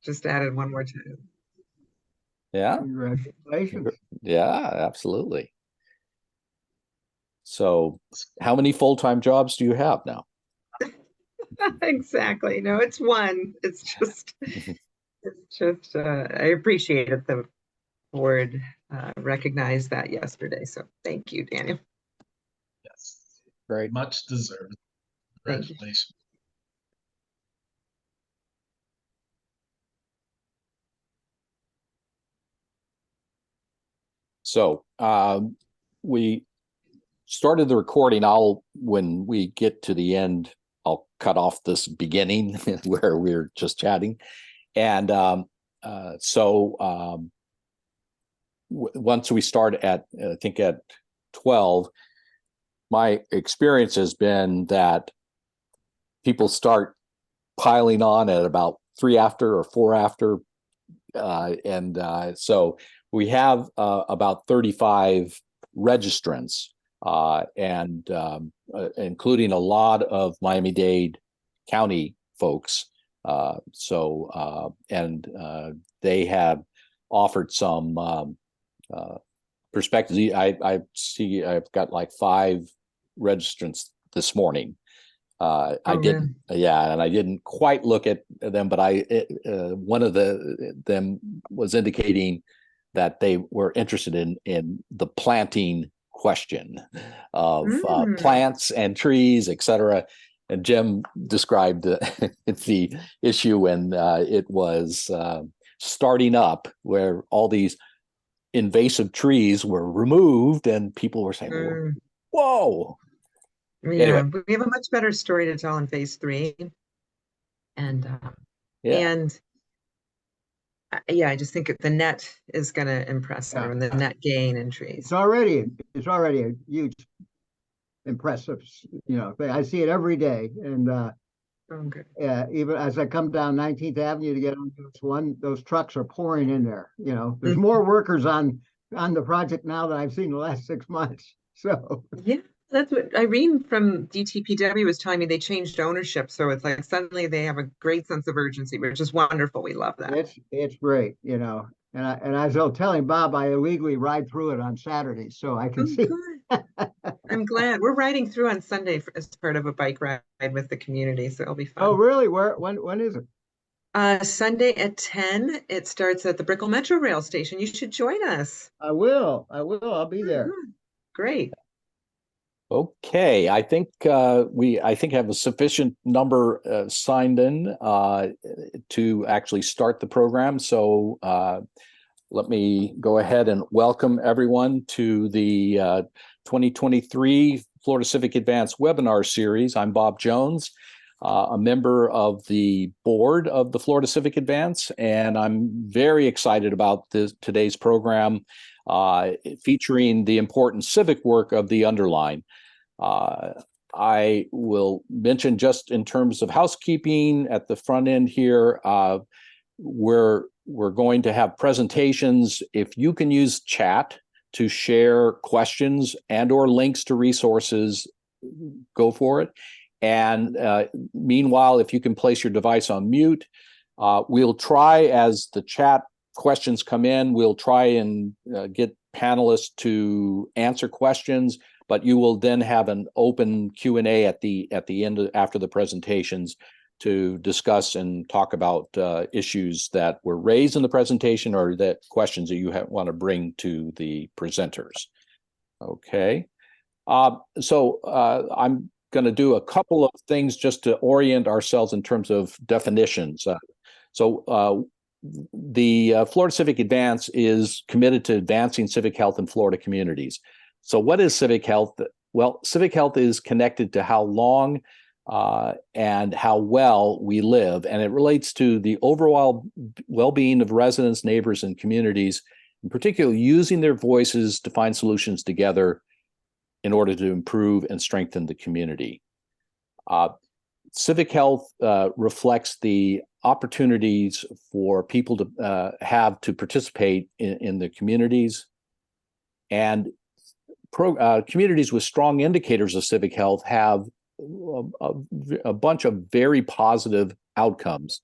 just added one more time. Yeah. Congratulations. Yeah, absolutely. So how many full-time jobs do you have now? Exactly. No, it's one. It's just, I appreciate it. The board recognized that yesterday. So thank you, Daniel. Yes. Great. Much deserved. Thank you. Congratulations. So we started the recording. When we get to the end, I'll cut off this beginning where we're just chatting. And once we start at, I think at 12, my experience has been that people start piling on at about 3 after or 4 after. So we have about 35 registrants, including a lot of Miami-Dade County folks. They have offered some perspectives. I see I've got like 5 registrants this morning. I didn't, and I didn't quite look at them, but one of them was indicating that they were interested in the planting question of plants and trees, etc. And Jim described the issue when it was starting up, where all these invasive trees were removed, and people were saying, "Whoa!" Yeah, anyway. We have a much better story to tell in phase 3, and I just think the net is going to impress everyone. The net gain in trees. It's already a huge, impressive. I see it every day, and even as I come down 19th Avenue to get on this one, those trucks are pouring in there. There's more workers on the project now than I've seen in the last 6 months. So yeah. That's what Irene from DTPW was telling me. They changed ownership, so it's like suddenly they have a great sense of urgency, which is wonderful. We love that. It's great, And as I was telling Bob, I illegally ride through it on Saturdays, so I can see. I'm glad we're riding through on Sunday as part of a bike ride with the community, so it'll be fun. Oh, really? When is it? Sunday at 10. It starts at the Brickell Metro Rail Station. You should join us. I will. I'll be there. Great. Okay, I think have a sufficient number signed in to actually start the program. So let me go ahead and welcome everyone to the 2023 Florida Civic Advance webinar series. I'm Bob Jones, a member of the board of the Florida Civic Advance, and I'm very excited about today's program featuring the important civic work of the Underline. I will mention, just in terms of housekeeping at the front end here, we're going to have presentations. If you can use chat to share questions and or links to resources, go for it. And meanwhile, if you can place your device on mute, we'll try, as the chat questions come in, we'll try and get panelists to answer questions, but you will then have an open Q&A at the end, after the presentations, to discuss and talk about issues that were raised in the presentation or that questions that you want to bring to the presenters. Okay, so I'm going to do a couple of things just to orient ourselves in terms of definitions. The Florida Civic Advance is committed to advancing civic health in Florida communities. So what is civic health? Well, civic health is connected to how long and how well we live, and it relates to the overall well-being of residents, neighbors, and communities, in particular using their voices to find solutions together in order to improve and strengthen the community. Civic health reflects the opportunities for people to have to participate in the communities, and communities with strong indicators of civic health have a bunch of very positive outcomes.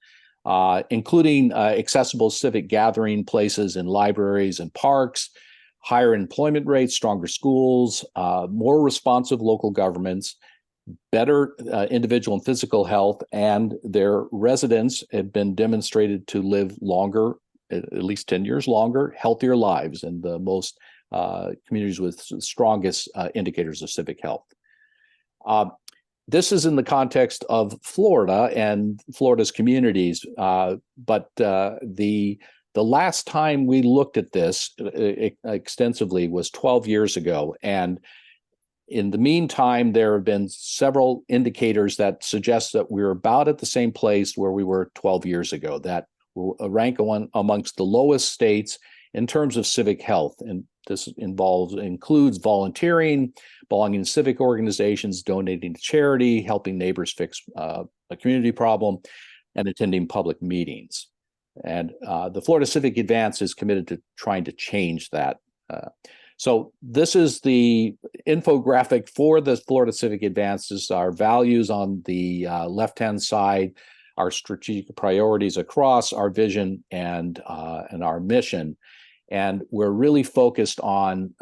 including accessible civic gathering places in libraries and parks, higher employment rates, stronger schools, more responsive local governments, better individual and physical health, and their residents have been demonstrated to live longer, at least 10 years longer, healthier lives in the most communities with strongest indicators of civic health. This is in the context of Florida and Florida's communities, but the last time we looked at this extensively was 12 years ago, and in the meantime, there have been several indicators that suggest that we're about at the same place where we were 12 years ago, that will rank amongst the lowest states in terms of civic health. And this includes volunteering, belonging to civic organizations, donating to charity, helping neighbors fix a community problem, and attending public meetings. And the Florida Civic Advance is committed to trying to change that. So this is the infographic for the Florida Civic Advances, our values on the left-hand side, our strategic priorities across, our vision, and our mission. And we're really focused on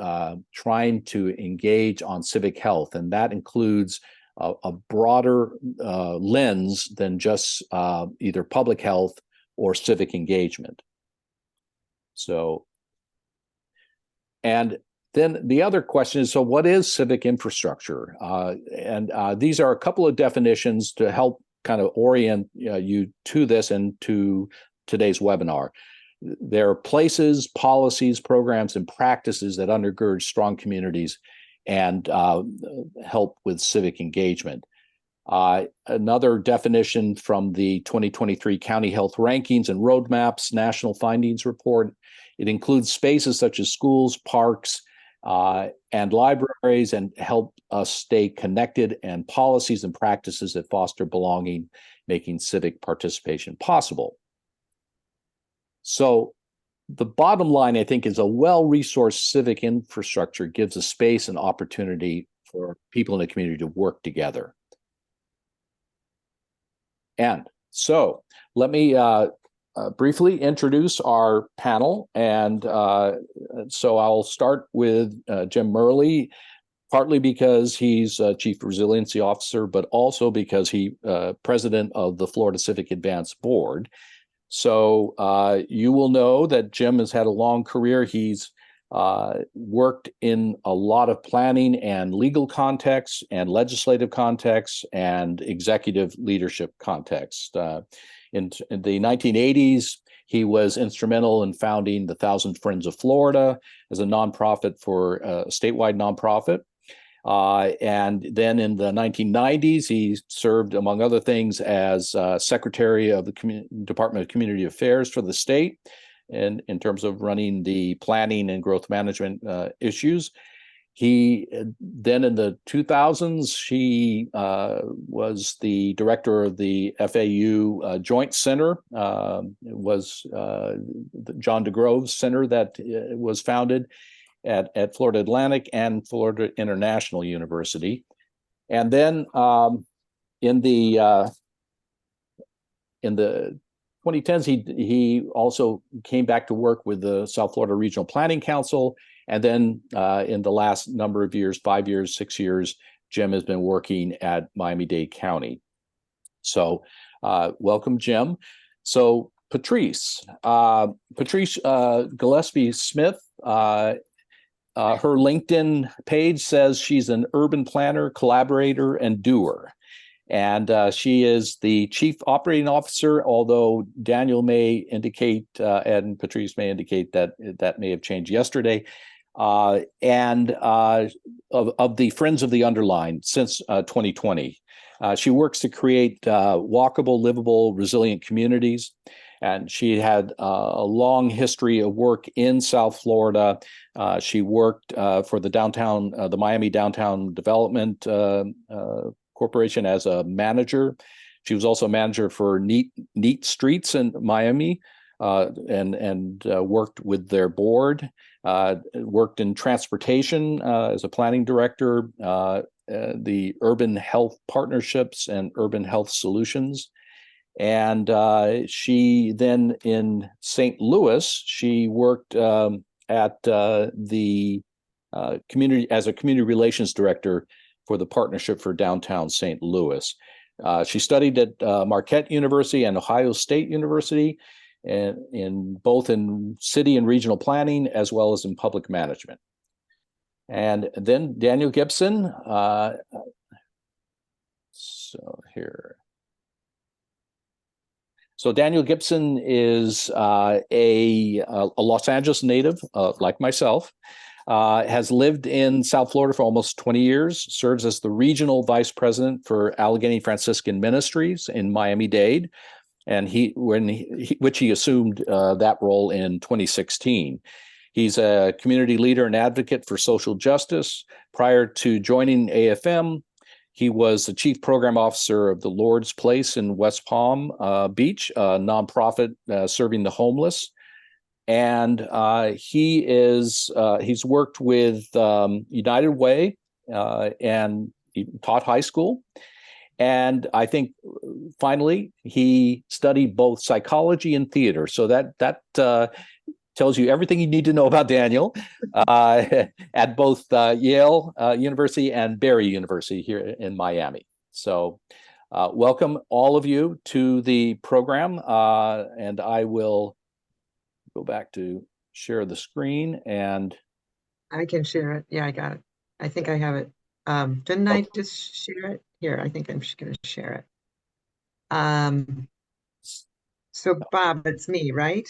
trying to engage on civic health, and that includes a broader lens than just either public health or civic engagement. So, and then the other question is, so what is civic infrastructure? And these are a couple of definitions to help kind of orient you to this and to today's webinar. There are places, policies, programs, and practices that undergird strong communities and help with civic engagement. Another definition from the 2023 County Health Rankings and Roadmaps National Findings Report, it includes spaces such as schools, parks, and libraries, and help us stay connected, and policies and practices that foster belonging, making civic participation possible. So the bottom line, I think, is a well-resourced civic infrastructure gives a space and opportunity for people in the community to work together. And so let me briefly introduce our panel. And so I'll start with Jim Murley, partly because he's Chief Resiliency Officer, but also because he's President of the Florida Civic Advance Board. So you will know that Jim has had a long career. He's worked in a lot of planning and legal contexts and legislative contexts and executive leadership contexts. In the 1980s, he was instrumental in founding the Thousand Friends of Florida as a nonprofit for a statewide nonprofit. And then in the 1990s, he served, among other things, as Secretary of the Department of Community Affairs for the state, and in terms of running the planning and growth management issues. He then in the 2000s, he was the director of the FAU Joint Center. It was the John DeGrove Center that was founded at Florida Atlantic and Florida International University. And then in the 2010s, he also came back to work with the South Florida Regional Planning Council. And then in the last number of years, 5 years, 6 years, Jim has been working at Miami-Dade County. So welcome, Jim. So Patrice Gillepsie Smith, her LinkedIn page says she's an urban planner, collaborator, and doer. And she is the Chief Operating Officer, although Daniel may indicate and Patrice may indicate that that may have changed yesterday, and of the Friends of the Underline since 2020. She works to create walkable, livable, resilient communities. And she had a long history of work in South Florida. She worked for the Miami Downtown Development Corporation as a manager. She was also a manager for Neat Streets in Miami, and worked with their board. Worked in transportation as a planning director, the Urban Health Partnerships and Urban Health Solutions. And she then in St. Louis, she worked at the community as a community relations director for the Partnership for Downtown St. Louis. She studied at Marquette University and Ohio State University, and in both in city and regional planning as well as in public management. And then Daniel Gibson. So here. So Daniel Gibson is a Los Angeles native, like myself. Has lived in South Florida for almost 20 years, serves as the regional vice president for Allegany Franciscan Ministries in Miami-Dade, and which he assumed that role in 2016. He's a community leader and advocate for social justice. Prior to joining AFM, he was the chief program officer of the Lord's Place in West Palm Beach, a nonprofit serving the homeless. And he's worked with United Way and he taught high school. And I think finally he studied both psychology and theater. So that tells you everything you need to know about Daniel at both Yale University and Barry University here in Miami. So welcome all of you to the program, and I will go back to share the screen, and I can share it. Yeah, I got it. I think I have it. Didn't I just share it? Here, I think I'm just going to share it. So Bob, it's me, right?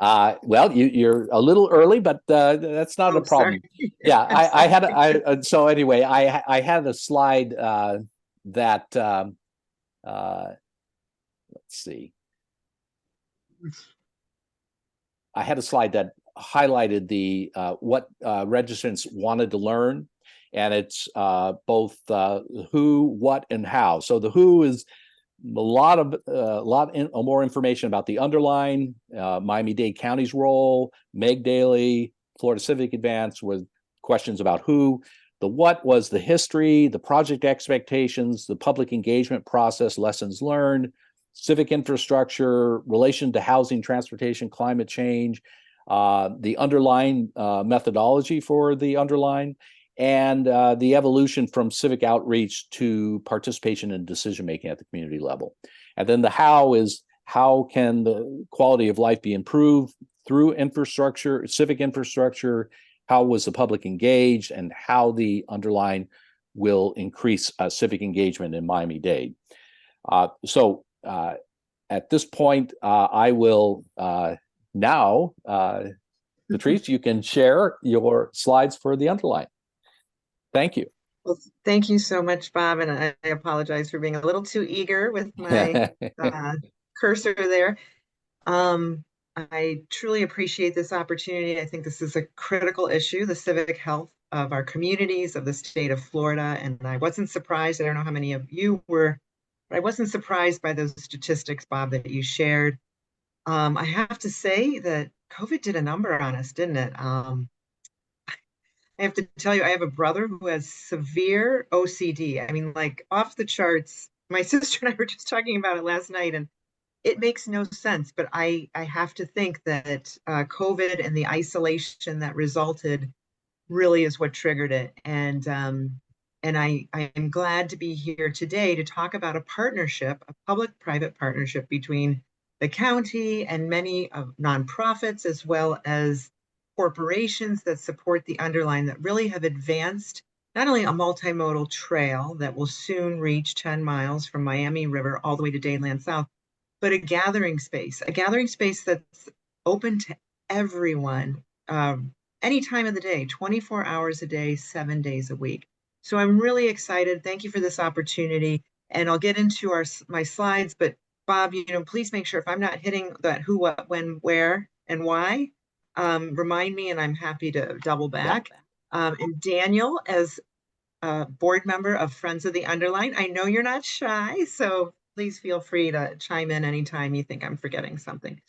Well, you're a little early, but that's not a problem. Yeah, so anyway, I had a slide that let's see. I had a slide that highlighted the what registrants wanted to learn, and it's both who, what, and how. So the who is a lot more information about the underline, Miami-Dade County's role, Meg Daly, Florida Civic Advance, with questions about who. The what was the history, the project expectations, the public engagement process, lessons learned, civic infrastructure, relation to housing, transportation, climate change, the underline methodology for the underline, and the evolution from civic outreach to participation in decision-making at the community level. And then the how is, how can the quality of life be improved through infrastructure, civic infrastructure, how was the public engaged, and how the underline will increase civic engagement in Miami-Dade. So at this point, I will now, Patrice, you can share your slides for the underline. Thank you. Well, thank you so much, Bob, and I apologize for being a little too eager with my cursor there. I truly appreciate this opportunity. I think this is a critical issue, the civic health of our communities, of the state of Florida, and I wasn't surprised, I don't know how many of you were, but I wasn't surprised by those statistics, Bob, that you shared. I have to say that COVID did a number on us, didn't it? I have to tell you, I have a brother who has severe OCD. I mean, like off the charts. My sister and I were just talking about it last night, and it makes no sense. But I have to think that COVID and the isolation that resulted really is what triggered it. And I am glad to be here today to talk about a partnership, a public-private partnership between the county and many of nonprofits, as well as corporations that support the underline, that really have advanced not only a multimodal trail that will soon reach 10 miles from Miami River all the way to Dade South, but a gathering space that's open to everyone, any time of the day, 24 hours a day, 7 days a week. So I'm really excited. Thank you for this opportunity. And I'll get into my slides, but Bob, please make sure if I'm not hitting that who, what, when, where, and why, remind me, and I'm happy to double back. And Daniel, as a board member of Friends of the Underline, I know you're not shy, so please feel free to chime in anytime you think I'm forgetting something.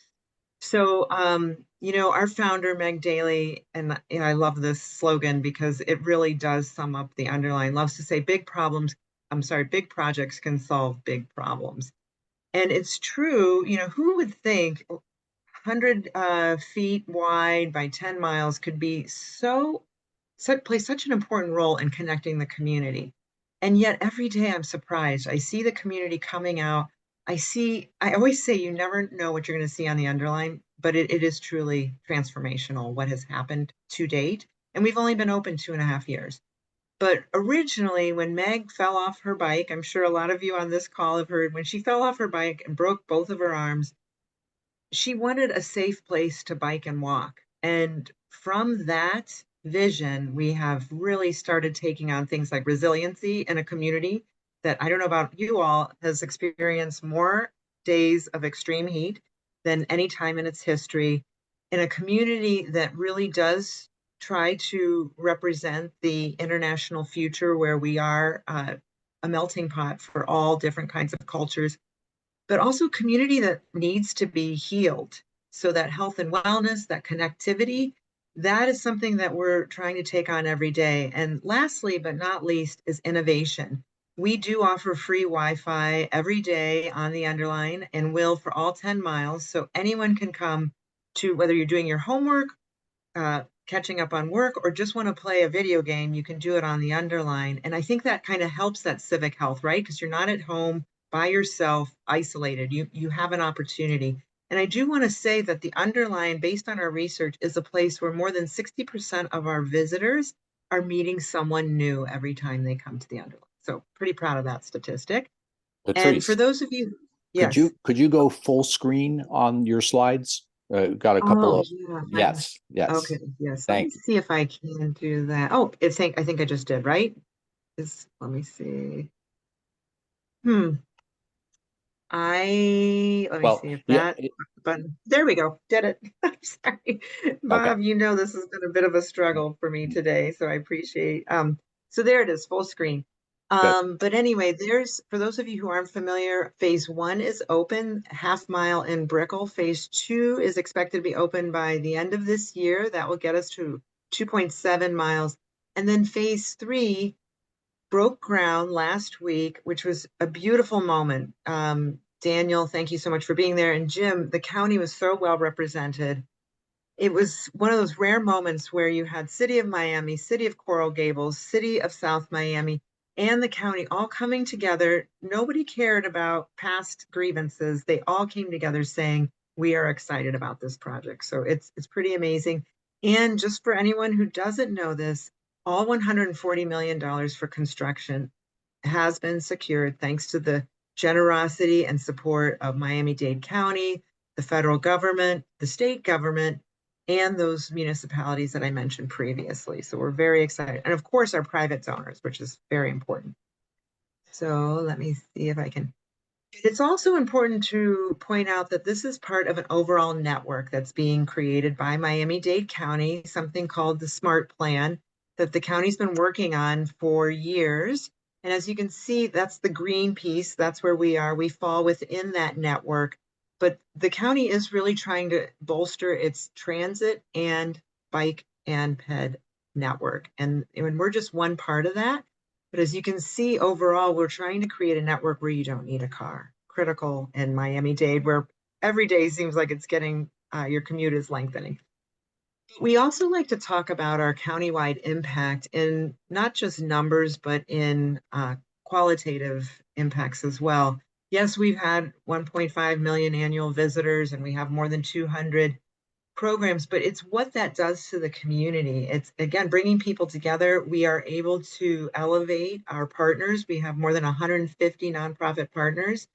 So, our founder, Meg Daly, and I love this slogan because it really does sum up the underline, loves to say big projects can solve big problems. And it's true, you know, who would think 100 feet wide by 10 miles could be play such an important role in connecting the community. And yet every day I'm surprised. I see the community coming out. I always say you never know what you're going to see on the underline, but it is truly transformational what has happened to date. And we've only been open 2.5 years. But originally, when Meg fell off her bike, I'm sure a lot of you on this call have heard, when she fell off her bike and broke both of her arms, she wanted a safe place to bike and walk. And from that vision, we have really started taking on things like resiliency in a community that, I don't know about you all, has experienced more days of extreme heat than any time in its history, in a community that really does try to represent the international future where we are a melting pot for all different kinds of cultures, but also community that needs to be healed. So that health and wellness, that connectivity, that is something that we're trying to take on every day. And lastly, but not least, is innovation. We do offer free Wi-Fi every day on the underline and will for all 10 miles. So anyone can come to, whether you're doing your homework, catching up on work, or just want to play a video game, you can do it on the underline. And I think that kind of helps that civic health, right? Because you're not at home by yourself, isolated. You have an opportunity. And I do want to say that the underline, based on our research, is a place where more than 60% of our visitors are meeting someone new every time they come to the underline. So pretty proud of that statistic. Patrice, And for those of you, yes. Could you go full screen on your slides? Got a couple of yeah. yes. Okay, yes. Let me Thank you. see if I can do that. Oh, I think I just did, right? Let me see. Let me see if that button. There we go. Did it. I'm sorry. Bob, you know this has been a bit of a struggle for me today, so I appreciate so there it is, full screen. But anyway, for those of you who aren't familiar, phase 1 is open, half mile in Brickell. Phase 2 is expected to be open by the end of this year. That will get us to 2.7 miles. And then phase 3 broke ground last week, which was a beautiful moment. Daniel, thank you so much for being there. And Jim, the county was so well represented. It was one of those rare moments where you had City of Miami, City of Coral Gables, City of South Miami, and the county all coming together. Nobody cared about past grievances. They all came together saying, we are excited about this project. So it's pretty amazing. And just for anyone who doesn't know this, all $140 million for construction has been secured thanks to the generosity and support of Miami-Dade County, the federal government, the state government, and those municipalities that I mentioned previously. So we're very excited. And of course, our private donors, which is very important. So let me see if I can. It's also important to point out that this is part of an overall network that's being created by Miami-Dade County, something called the SMART Plan that the county's been working on for years. And as you can see, that's the green piece. That's where we are. We fall within that network. But the county is really trying to bolster its transit and bike and ped network. And we're just one part of that. But as you can see, overall, we're trying to create a network where you don't need a car. Critical in Miami-Dade, where every day seems like it's getting, your commute is lengthening. We also like to talk about our countywide impact in not just numbers, but in qualitative impacts as well. Yes, we've had 1.5 million annual visitors, and we have more than 200 programs, but it's what that does to the community. It's, again, bringing people together. We are able to elevate our partners. We have more than 150 nonprofit partners,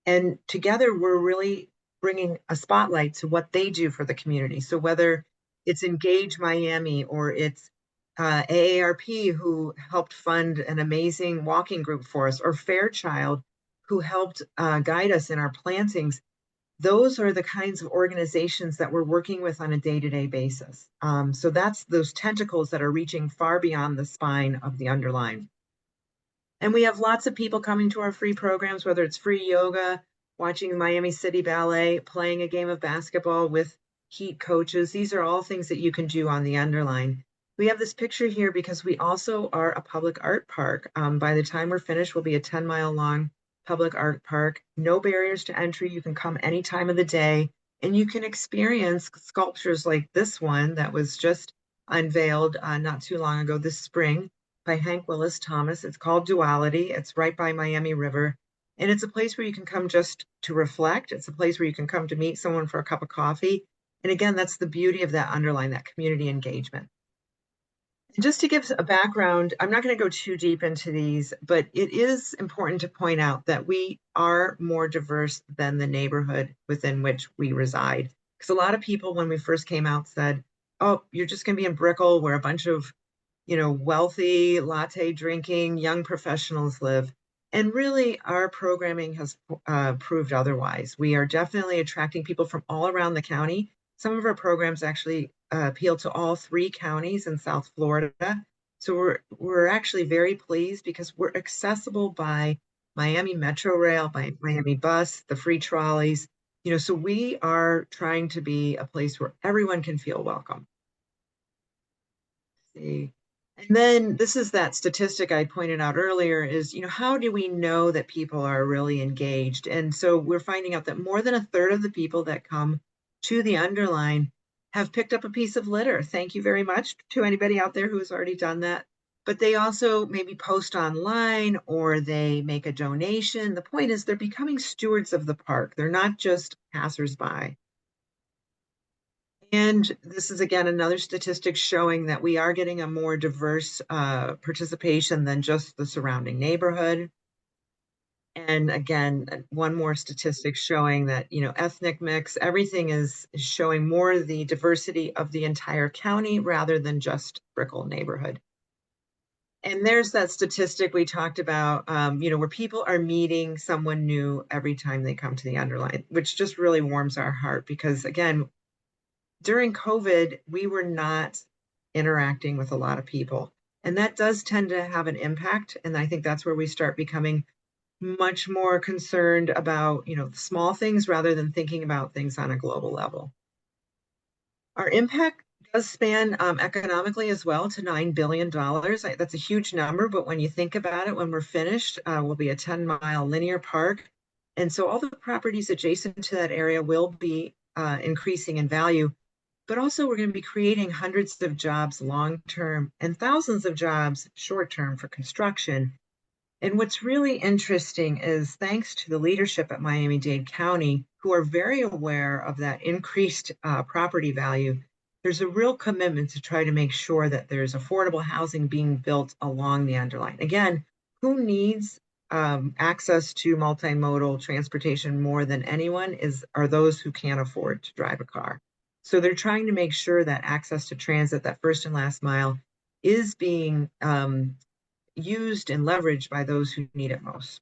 and together we're really bringing a spotlight to what they do for the community. So whether it's Engage Miami or it's AARP, who helped fund an amazing walking group for us, or Fairchild, who helped guide us in our plantings, those are the kinds of organizations that we're working with on a day-to-day basis. So that's those tentacles that are reaching far beyond the spine of the underline. And we have lots of people coming to our free programs, whether it's free yoga, watching Miami City Ballet, playing a game of basketball with Heat coaches. These are all things that you can do on the underline. We have this picture here because we also are a public art park. By the time we're finished, we'll be a 10-mile long public art park, no barriers to entry. You can come any time of the day and you can experience sculptures like this one that was just unveiled not too long ago this spring by Hank Willis Thomas. It's called Duality. It's right by Miami River. And it's a place where you can come just to reflect. It's a place where you can come to meet someone for a cup of coffee. And again, that's the beauty of that underline, that community engagement. And just to give a background, I'm not going to go too deep into these, but it is important to point out that we are more diverse than the neighborhood within which we reside. Because a lot of people, when we first came out, said, oh, you're just going to be in Brickell where a bunch of, wealthy, latte drinking young professionals live. And really, our programming has proved otherwise. We are definitely attracting people from all around the county. Some of our programs actually appeal to all 3 counties in South Florida. So we're actually very pleased because we're accessible by Miami Metro Rail, by Miami Bus, the free trolleys. So we are trying to be a place where everyone can feel welcome. Let's see. And then this is that statistic I pointed out earlier is, how do we know that people are really engaged? And so we're finding out that more than 1/3 of the people that come to the underline have picked up a piece of litter. Thank you very much to anybody out there who has already done that. But they also maybe post online or they make a donation. The point is they're becoming stewards of the park. They're not just passersby. And this is, again, another statistic showing that we are getting a more diverse participation than just the surrounding neighborhood. And again, one more statistic showing that, ethnic mix, everything is showing more the diversity of the entire county rather than just Brickell neighborhood. And there's that statistic we talked about, where people are meeting someone new every time they come to the underline, which just really warms our heart because, again, during COVID, we were not interacting with a lot of people. And that does tend to have an impact. And I think that's where we start becoming much more concerned about, small things rather than thinking about things on a global level. Our impact does span economically as well to $9 billion. That's a huge number, but when you think about it, when we're finished, we'll be a 10-mile linear park. And so all the properties adjacent to that area will be increasing in value. But also we're going to be creating hundreds of jobs long-term and thousands of jobs short-term for construction. And what's really interesting is thanks to the leadership at Miami-Dade County, who are very aware of that increased property value, there's a real commitment to try to make sure that there's affordable housing being built along the underline. Again, who needs access to multimodal transportation more than anyone are those who can't afford to drive a car. So they're trying to make sure that access to transit, that first and last mile, is being used and leveraged by those who need it most.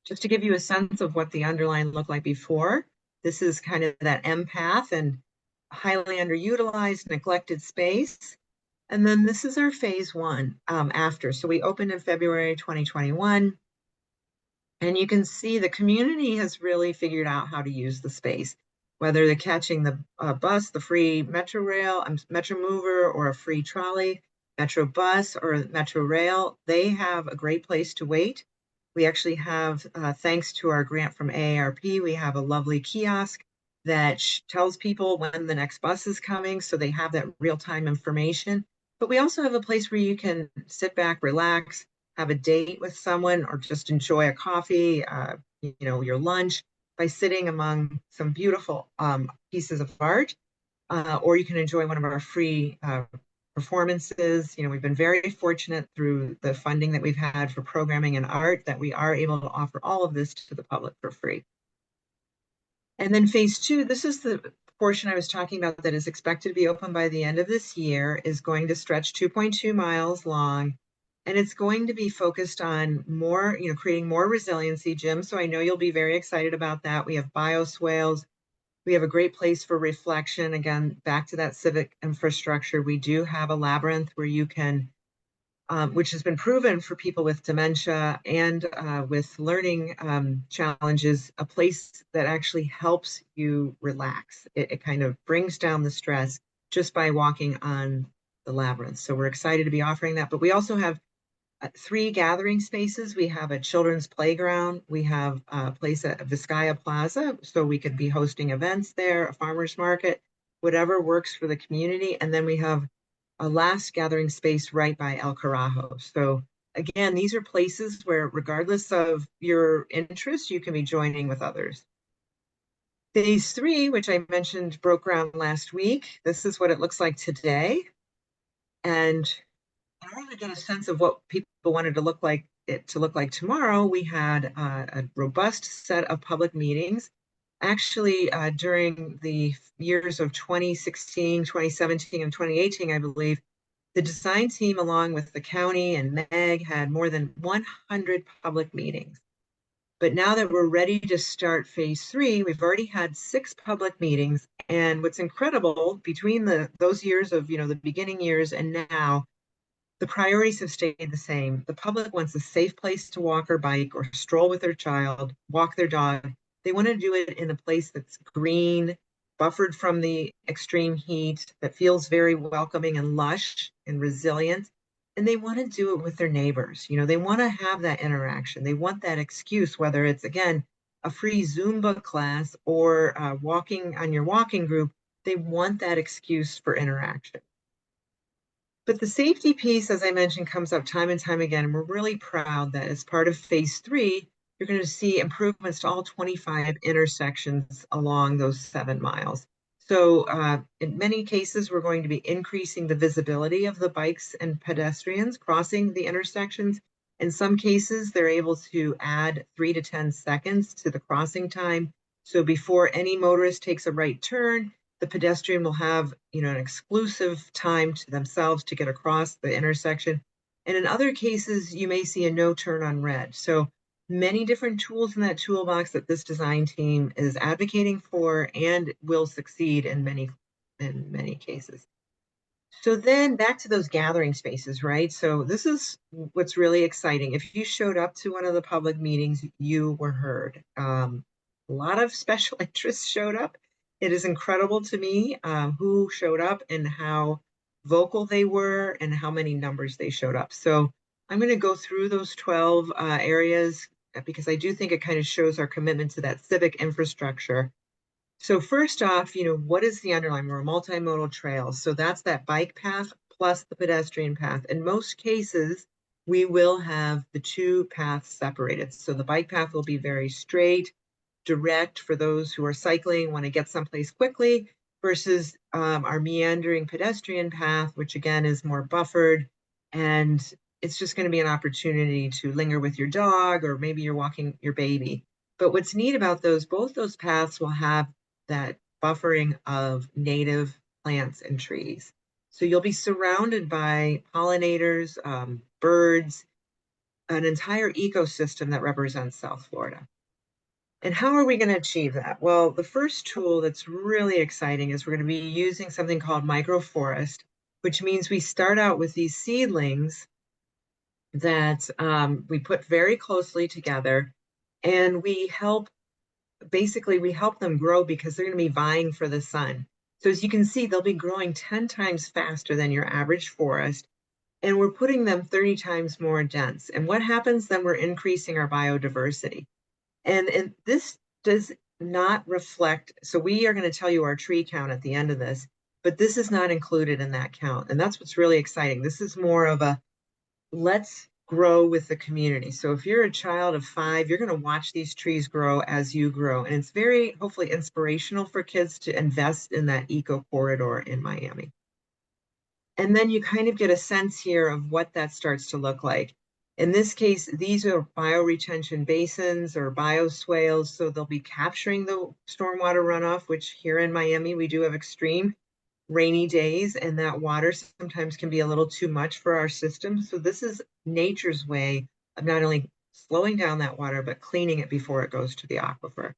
Just to give you a sense of what the underline looked like before, this is kind of that empath and highly underutilized, neglected space. And then this is our phase 1 after. So we opened in February 2021. And you can see the community has really figured out how to use the space, whether they're catching the bus, the free Metro Rail, Metro Mover, or a free trolley, Metro Bus, or Metro Rail. They have a great place to wait. We actually have, thanks to our grant from AARP, we have a lovely kiosk that tells people when the next bus is coming, so they have that real-time information. But we also have a place where you can sit back, relax, have a date with someone, or just enjoy a coffee, your lunch, by sitting among some beautiful pieces of art, or you can enjoy one of our free performances. We've been very fortunate through the funding that we've had for programming and art that we are able to offer all of this to the public for free. And then phase 2, this is the portion I was talking about that is expected to be open by the end of this year, is going to stretch 2.2 miles long. And it's going to be focused on more, creating more resiliency, Jim. So I know you'll be very excited about that. We have bioswales. We have a great place for reflection. Again, back to that civic infrastructure. We do have a labyrinth where you can, which has been proven for people with dementia and with learning challenges, a place that actually helps you relax. It kind of brings down the stress just by walking on the labyrinth. So we're excited to be offering that. But we also have 3 gathering spaces. We have a children's playground. We have a place at Vizcaya Plaza, so we could be hosting events there, a farmer's market, whatever works for the community. And then we have a last gathering space right by El Carajo. So again, these are places where regardless of your interest, you can be joining with others. Phase 3, which I mentioned, broke ground last week. This is what it looks like today. And in order to get a sense of what people wanted to look like tomorrow, we had a robust set of public meetings. Actually, during the years of 2016, 2017, and 2018, I believe, the design team, along with the county and MEG, had more than 100 public meetings. But now that we're ready to start phase 3, we've already had 6 public meetings. And what's incredible, between those years of, the beginning years and now, the priorities have stayed the same. The public wants a safe place to walk or bike or stroll with their child, walk their dog. They want to do it in a place that's green, buffered from the extreme heat, that feels very welcoming and lush and resilient. And they want to do it with their neighbors. They want to have that interaction. They want that excuse, whether it's, again, a free Zumba class or walking on your walking group. They want that excuse for interaction. But the safety piece, as I mentioned, comes up time and time again. And we're really proud that as part of phase 3, you're going to see improvements to all 25 intersections along those 7 miles. So in many cases, we're going to be increasing the visibility of the bikes and pedestrians crossing the intersections. In some cases, they're able to add 3 to 10 seconds to the crossing time. So before any motorist takes a right turn, the pedestrian will have, an exclusive time to themselves to get across the intersection. And in other cases, you may see a no turn on red. So many different tools in that toolbox that this design team is advocating for and will succeed in many cases. So then back to those gathering spaces, right? So this is what's really exciting. If you showed up to one of the public meetings, you were heard. A lot of special interests showed up. It is incredible to me who showed up and how vocal they were and how many numbers they showed up. So I'm going to go through those 12 areas because I do think it kind of shows our commitment to that civic infrastructure. So first off, what is the underline? We're a multimodal trail. So that's that bike path plus the pedestrian path. In most cases, we will have the 2 paths separated. So the bike path will be very straight, direct for those who are cycling, want to get someplace quickly, versus our meandering pedestrian path, which again is more buffered. And it's just going to be an opportunity to linger with your dog, or maybe you're walking your baby. But what's neat about both those paths will have that buffering of native plants and trees. So you'll be surrounded by pollinators, birds, an entire ecosystem that represents South Florida. And how are we going to achieve that? Well, the first tool that's really exciting is we're going to be using something called microforest, which means we start out with these seedlings that we put very closely together, and we help them grow because they're going to be vying for the sun. So as you can see, they'll be growing 10 times faster than your average forest, and we're putting them 30 times more dense. And what happens then? We're increasing our biodiversity. And this does not reflect, so we are going to tell you our tree count at the end of this, but this is not included in that count. And that's what's really exciting. This is more of a let's grow with the community. So if you're a child of 5, you're going to watch these trees grow as you grow. And it's very, hopefully, inspirational for kids to invest in that eco corridor in Miami. And then you kind of get a sense here of what that starts to look like. In this case, these are bioretention basins or bioswales, so they'll be capturing the stormwater runoff, which here in Miami, we do have extreme rainy days, and that water sometimes can be a little too much for our system. So this is nature's way of not only slowing down that water, but cleaning it before it goes to the aquifer.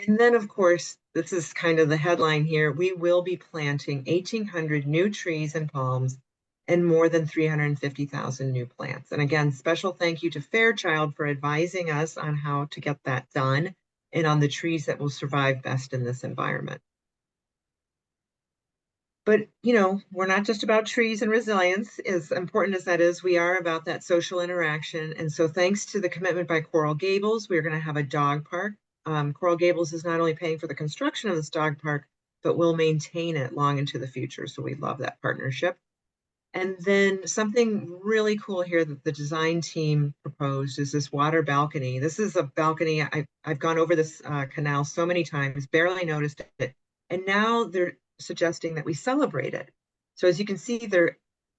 And then, of course, this is kind of the headline here. We will be planting 1,800 new trees and palms and more than 350,000 new plants. And again, special thank you to Fairchild for advising us on how to get that done and on the trees that will survive best in this environment. But, we're not just about trees and resilience. As important as that is, we are about that social interaction. And so thanks to the commitment by Coral Gables, we're going to have a dog park. Coral Gables is not only paying for the construction of this dog park, but will maintain it long into the future. So we love that partnership. And then something really cool here that the design team proposed is this water balcony. This is a balcony. I've gone over this canal so many times, barely noticed it. And now they're suggesting that we celebrate it. So as you can see, they're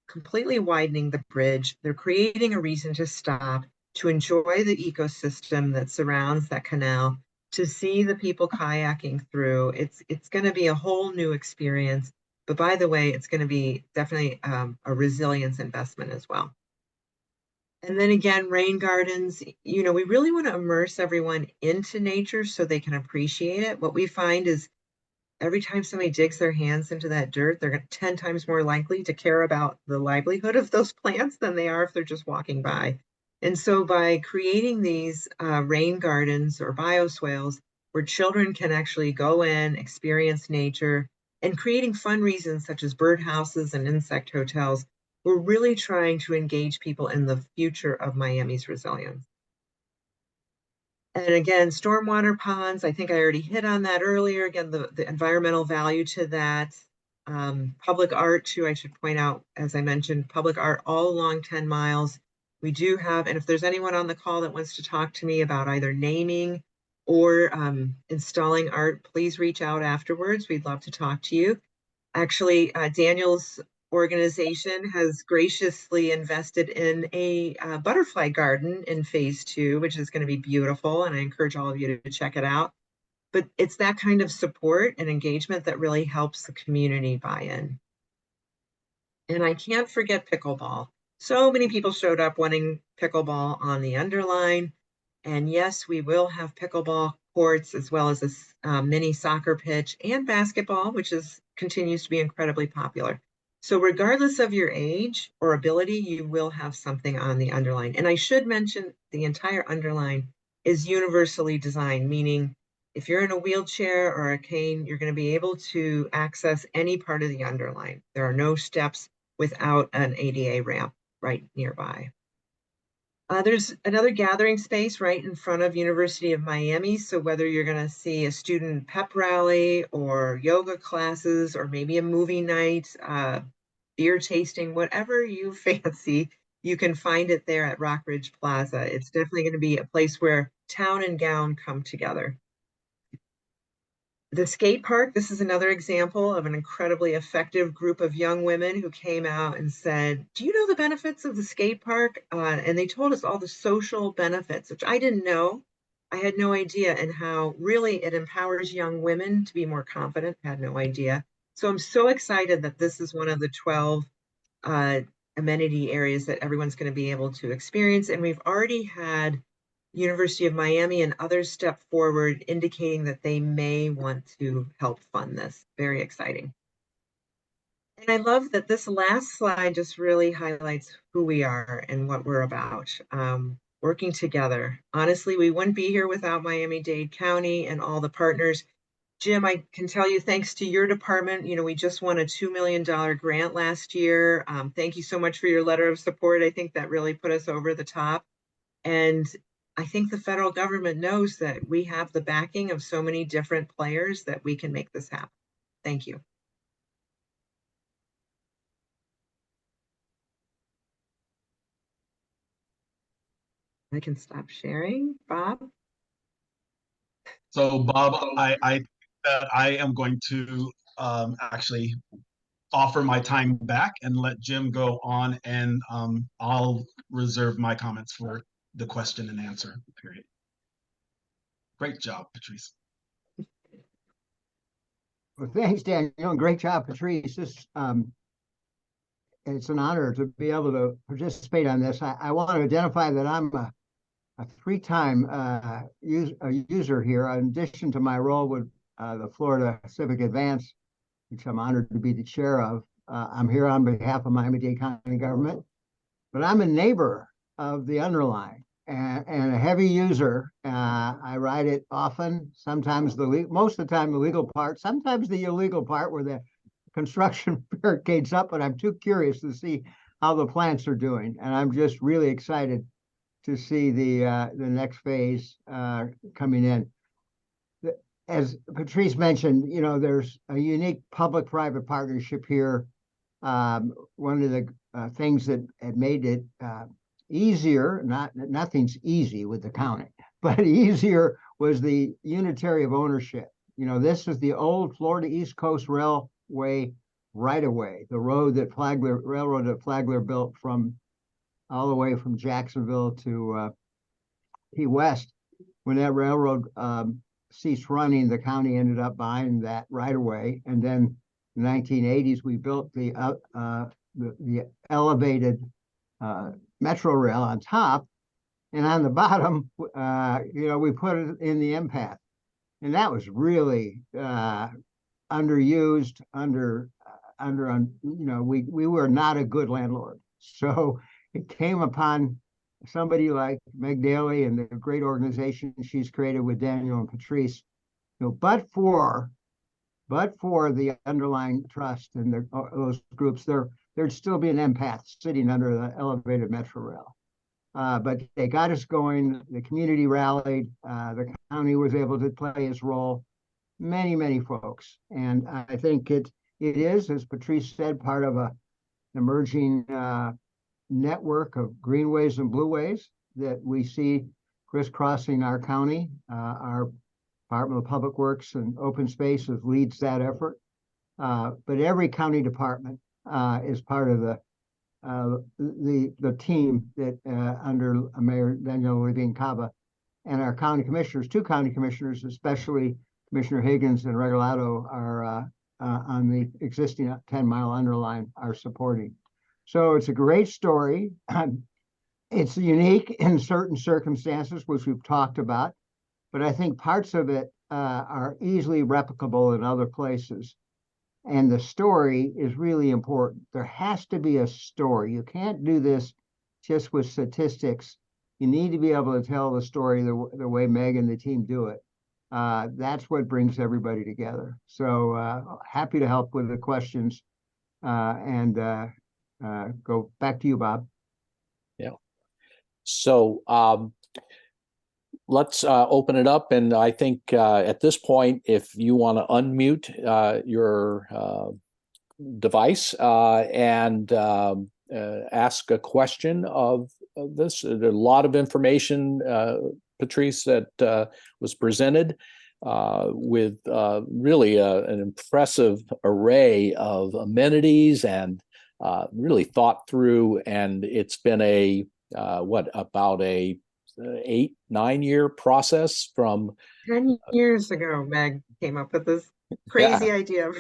completely widening the bridge. They're creating a reason to stop, to enjoy the ecosystem that surrounds that canal, to see the people kayaking through. It's going to be a whole new experience. But by the way, it's going to be definitely a resilience investment as well. And then again, rain gardens, we really want to immerse everyone into nature so they can appreciate it. What we find is every time somebody digs their hands into that dirt, they're 10 times more likely to care about the livelihood of those plants than they are if they're just walking by. And so by creating these rain gardens or bioswales where children can actually go in, experience nature, and creating fun reasons such as birdhouses and insect hotels, we're really trying to engage people in the future of Miami's resilience. And again, stormwater ponds, I think I already hit on that earlier. Again, the environmental value to that. Public art too, I should point out, as I mentioned, public art all along 10 miles. We do have, and if there's anyone on the call that wants to talk to me about either naming or installing art, please reach out afterwards. We'd love to talk to you. Actually, Daniel's organization has graciously invested in a butterfly garden in phase 2, which is going to be beautiful. And I encourage all of you to check it out. But it's that kind of support and engagement that really helps the community buy in. And I can't forget pickleball. So many people showed up wanting pickleball on the Underline. And yes, we will have pickleball courts as well as a mini soccer pitch and basketball, which continues to be incredibly popular. So regardless of your age or ability, you will have something on the Underline. And I should mention the entire Underline is universally designed, meaning if you're in a wheelchair or a cane, you're going to be able to access any part of the Underline. There are no steps without an ADA ramp right nearby. There's another gathering space right in front of University of Miami. So whether you're going to see a student pep rally or yoga classes or maybe a movie night, beer tasting, whatever you fancy, you can find it there at Rockridge Plaza. It's definitely going to be a place where town and gown come together. The skate park, this is another example of an incredibly effective group of young women who came out and said, do you know the benefits of the skate park? And they told us all the social benefits, which I didn't know. I had no idea, and how really it empowers young women to be more confident. Had no idea. So I'm so excited that this is one of the 12 amenity areas that everyone's going to be able to experience. And we've already had University of Miami and others step forward indicating that they may want to help fund this. Very exciting. And I love that this last slide just really highlights who we are and what we're about. Working together. Honestly, we wouldn't be here without Miami-Dade County and all the partners. Jim, I can tell you, thanks to your department, we just won a $2 million grant last year. Thank you so much for your letter of support. I think that really put us over the top. And I think the federal government knows that we have the backing of so many different players that we can make this happen. Thank you. I can stop sharing, Bob. So Bob, I am going to actually offer my time back and let Jim go on, and I'll reserve my comments for the question and answer period. Great job, Patrice. Well, thanks, Daniel, and great job, Patrice. It's an honor to be able to participate on this. I want to identify that I'm a 3-time user here, in addition to my role with the Florida Civic Advance, which I'm honored to be the chair of. I'm here on behalf of Miami-Dade County government, but I'm a neighbor of the Underline and a heavy user. I ride it often, sometimes most of the time the legal part, sometimes the illegal part where the construction barricades up, but I'm too curious to see how the plants are doing. And I'm just really excited to see the next phase coming in. As Patrice mentioned, you know, there's a unique public-private partnership here. One of the things that had made it easier, nothing's easy with the county, but easier was the unitary of ownership. You know, this is the old Florida East Coast Railway right-of-way, the railroad that Flagler built from all the way from Jacksonville to Key West. When that railroad ceased running, the county ended up buying that right-of-way, and then in the 1980s we built the elevated metro rail on top, and on the bottom, you know, we put it in the impact, and that was really underused. You know, we were not a good landlord, so it came upon somebody like Meg Daly and the great organization she's created with Daniel and Patrice. You know, but for the Underline Trust and those groups, there'd still be an empath sitting under the elevated metro rail. But they got us going. The community rallied. The county was able to play its role. Many folks, and I think it is, as Patrice said, part of an emerging network of greenways and blueways that we see crisscrossing our county. Our Department of Public Works and Open Spaces leads that effort, but every county department is part of the team that under Mayor Daniel Levine Cava and our county commissioners, two county commissioners, especially Commissioner Higgins and Regalado, are on the existing 10-mile Underline, are supporting. So it's a great story. It's unique in certain circumstances, which we've talked about, but I think parts of it are easily replicable in other places. And the story is really important. There has to be a story. You can't do this just with statistics. You need to be able to tell the story the way Meg and the team do it. That's what brings everybody together. So happy to help with the questions and go back to you, Bob. Yeah. So let's open it up. And I think at this point, if you want to unmute your device and ask a question of this, there's a lot of information, Patrice, that was presented with really an impressive array of amenities and really thought through. And it's been about a 8-9 year process from 10 years ago. Meg came up with this crazy idea.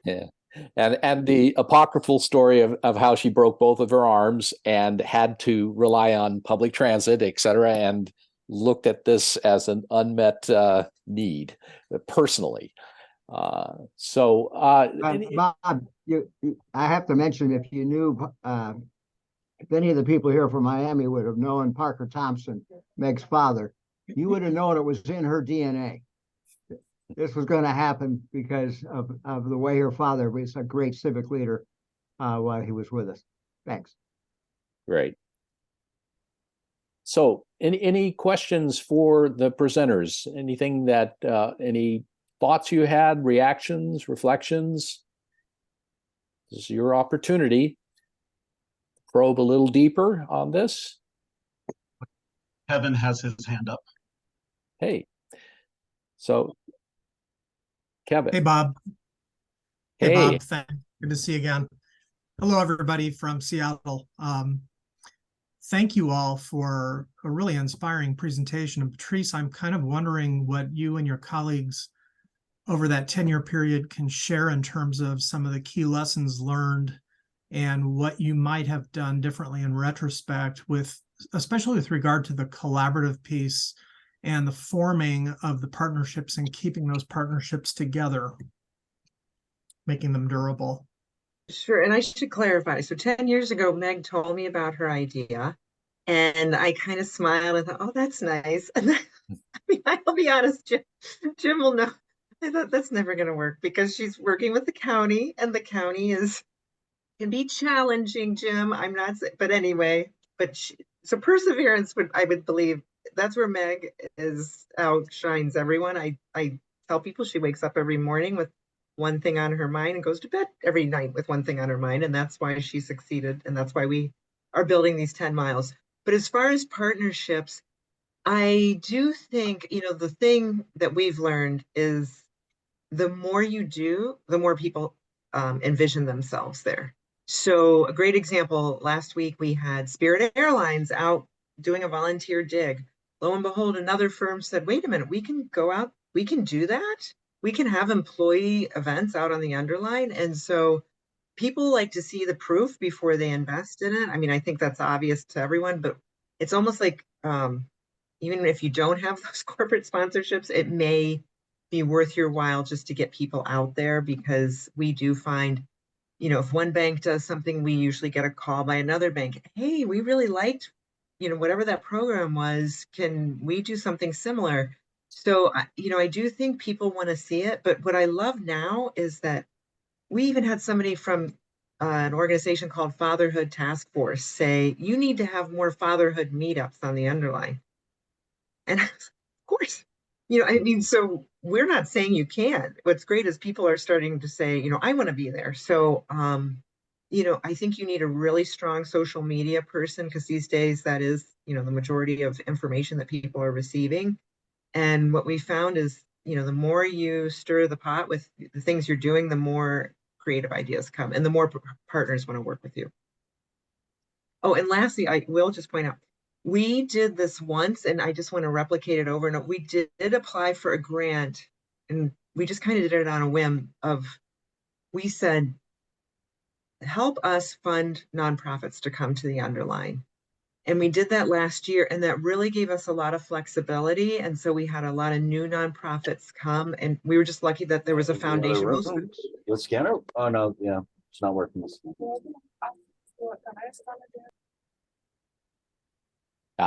Yeah. And the apocryphal story of how she broke both of her arms and had to rely on public transit, et cetera, and looked at this as an unmet need personally. Bob, I have to mention, if you knew, if any of the people here from Miami would have known Parker Thompson, Meg's father, you would have known it was in her DNA. This was going to happen because of the way her father was a great civic leader while he was with us. Thanks. Great. So any questions for the presenters? Anything that, any thoughts you had, reactions, reflections? This is your opportunity to probe a little deeper on this. Kevin has his hand up. Hey, so Kevin. Hey, Bob. Hey, Bob. Good to see you again. Hello, everybody from Seattle. Thank you all for a really inspiring presentation. And Patrice, I'm kind of wondering what you and your colleagues over that 10-year period can share in terms of some of the key lessons learned and what you might have done differently in retrospect, especially with regard to the collaborative piece and the forming of the partnerships and keeping those partnerships together, making them durable. Sure, and I should clarify. So 10 years ago, Meg told me about her idea, and I kind of smiled and thought, "Oh, that's nice." And then, I mean, I'll be honest, Jim will know. I thought that's never going to work because she's working with the county, and the county can be challenging, Jim. I'm not, but anyway, so perseverance I would believe that's where Meg outshines everyone. I tell people she wakes up every morning with one thing on her mind and goes to bed every night with one thing on her mind. And that's why she succeeded. And that's why we are building these 10 miles. But as far as partnerships, I do think, the thing that we've learned is the more you do, the more people envision themselves there. So a great example, last week we had Spirit Airlines out doing a volunteer dig. Lo and behold, another firm said, wait a minute, we can go out, we can do that. We can have employee events out on the Underline. And so people like to see the proof before they invest in it. I mean, I think that's obvious to everyone, but it's almost like even if you don't have those corporate sponsorships, it may be worth your while just to get people out there, because we do find, if one bank does something, we usually get a call by another bank. Hey, we really liked, whatever that program was. Can we do something similar? So, I do think people want to see it. But what I love now is that we even had somebody from an organization called Fatherhood Task Force say, you need to have more fatherhood meetups on the Underline. And of course, so we're not saying you can't. What's great is people are starting to say, I want to be there. So, I think you need a really strong social media person, because these days that is, the majority of information that people are receiving. And what we found is, the more you stir the pot with the things you're doing, the more creative ideas come and the more partners want to work with you. Oh, and lastly, I will just point out, we did this once and I just want to replicate it over. And we did apply for a grant, and we just kind of did it on a whim we said, help us fund nonprofits to come to the Underline. And we did that last year, and that really gave us a lot of flexibility. And so we had a lot of new nonprofits come, and we were just lucky that there was a foundation. The scanner? Oh, no, yeah, it's not working.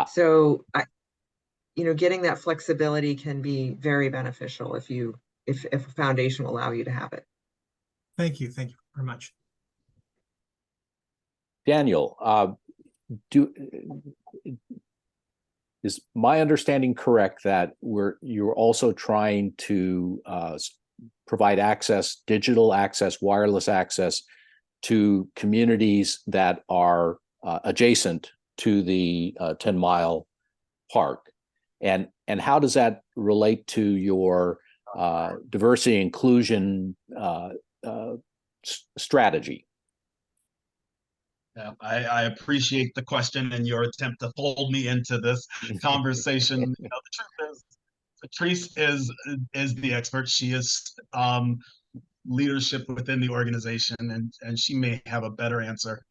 So getting that flexibility can be very beneficial if a foundation will allow you to have it. Thank you very much. Daniel, is my understanding correct that you're also trying to provide access, digital access, wireless access to communities that are adjacent to the 10-mile park? And how does that relate to your diversity inclusion strategy? Yeah, I appreciate the question and your attempt to fold me into this conversation. The truth is, Patrice is the expert. She is leadership within the organization, and she may have a better answer.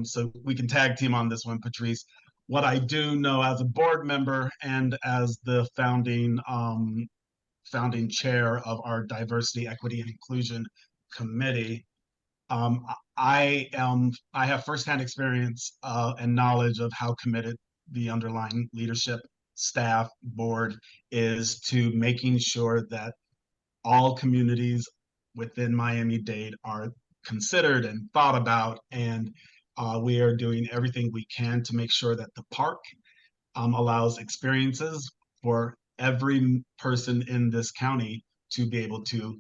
So we can tag team on this one, Patrice. What I do know as a board member and as the founding chair of our Diversity, Equity, and Inclusion Committee, I have firsthand experience and knowledge of how committed the Underline leadership, staff, board is to making sure that all communities within Miami-Dade are considered and thought about, and we are doing everything we can to make sure that the park allows experiences for every person in this county to be able to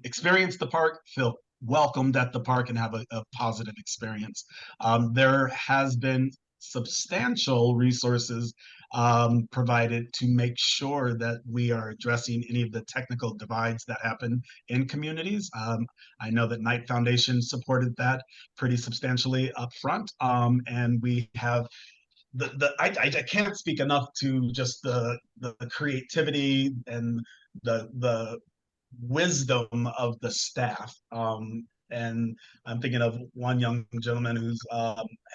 experience the park, feel welcomed at the park, and have a positive experience. There has been substantial resources provided to make sure that we are addressing any of the technical divides that happen in communities. I know that Knight Foundation supported that pretty substantially up front, and we have I can't speak enough to just the creativity and the wisdom of the staff. And I'm thinking of one young gentleman who's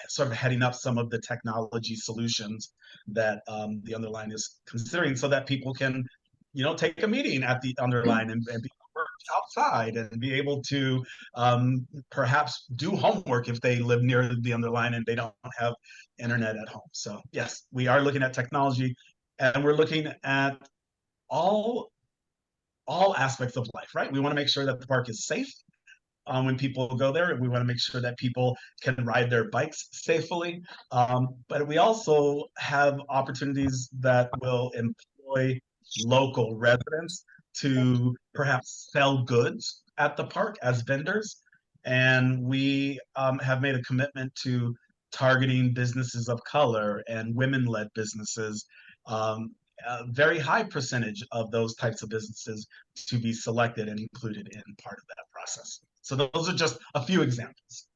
sort of heading up some of the technology solutions that the Underline is considering, so that people can, take a meeting at the Underline and be outside and be able to perhaps do homework if they live near the Underline and they don't have internet at home. So yes, we are looking at technology, and we're looking at all all aspects of life, right? We want to make sure that the park is safe when people go there. We want to make sure that people can ride their bikes safely. But we also have opportunities that will employ local residents to perhaps sell goods at the park as vendors. And we have made a commitment to targeting businesses of color and women-led businesses. A very high percentage of those types of businesses to be selected and included in part of that process. So those are just a few examples.